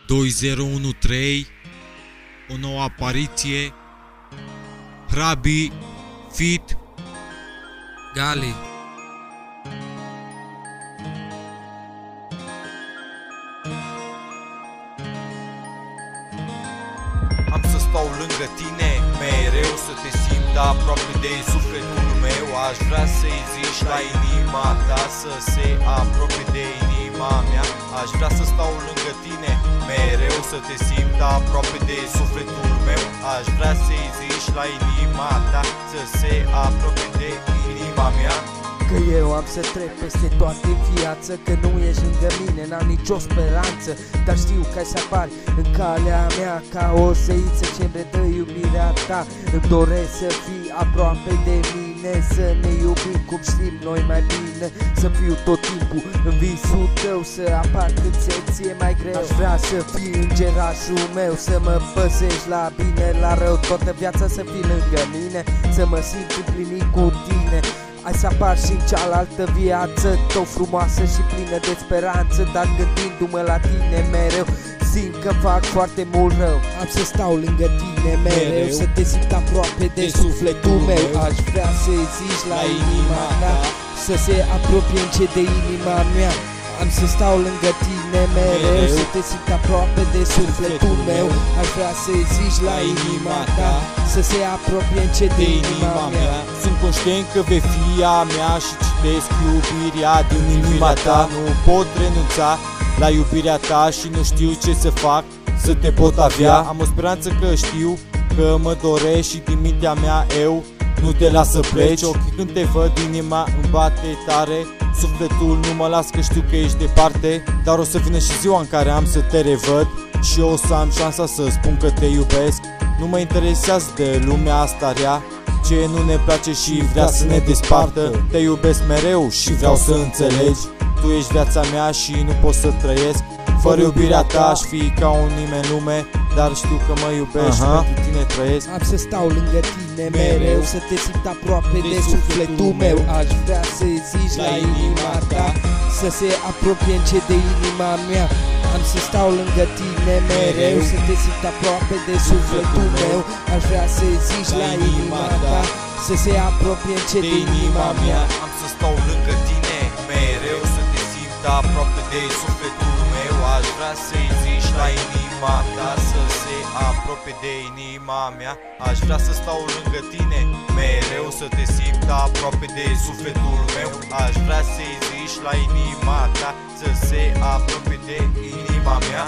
2013, o nouă apariție, Hrabi, Fit, Gali. Am să stau lângă tine, mereu să te simt aproape de sufletul meu. Aș vrea să-i zici la inima ta să se apropie de inima mea. Aș vrea să stau lângă tine, mereu să te simt aproape de sufletul meu. Aș vrea să-i zici la inima ta să se apropie de inima mea. Că eu am să trec peste toate viață, că nu ești lângă mine, n-am nicio speranță. Dar știu că ai să apari în calea mea ca o zeiță ce-mi redă iubirea ta. Îmi doresc să fii aproape de mine, să ne iubim cum știm noi mai bine. Să fiu tot timpul în visul tău, să apar când se ție mai greu. Aș vrea să fii îngerașul meu, să mă păzești la bine, la rău. Toată viața să fii lângă mine, să mă simt împlinit cu tine. Hai să apar și în cealaltă viață, tot frumoasă și plină de speranță. Dar gândindu-mă la tine mereu, simt că fac foarte mult rău. Am să stau lângă tine mereu, să te simt aproape de sufletul meu. Aș vrea să-i zici la inima ta să se apropie încet de inima mea. Am să stau lângă tine mereu, să te simt aproape de sufletul meu. Aș vrea să-i zici la inima ta să se apropie încet de inima mea. Sunt conștient că vei fi a mea și citesc iubirea din inima ta. Nu pot renunța la iubirea ta și nu știu ce să fac să te pot avea. Am o speranță că știu că mă dorești și din mintea mea eu nu te las să pleci. Ochii când te văd, inima îmi bate tare, sufletul nu mă las că știu că ești departe. Dar o să vină și ziua în care am să te revăd și eu o să am șansa să spun că te iubesc. Nu mă interesează de lumea asta rea, ce nu ne place și vrea să ne despartă. Te iubesc mereu și vreau să înțelegi, tu ești viața mea și nu pot să trăiesc fără iubirea ta. Aș fi ca un nimeni în lume, dar știu că mă iubești, pentru tine trăiesc. Am să stau lângă tine mereu, să te simt aproape de sufletul meu. Aș vrea să-i zici la inima ta să se apropie încet de inima mea. Am să stau lângă tine mereu, să te simt aproape de sufletul meu. Aș vrea să-i zici la inima ta să se apropie încet de inima mea. Am să stau lângă tine mereu, să te simt aproape de sufletul meu. Aș vrea să-i zici la inima ta să se apropie de inima mea. Aș vrea să stau lângă tine mereu, să te simt aproape de sufletul meu. Aș vrea să-i zici la inima ta să se apropie de inima mea.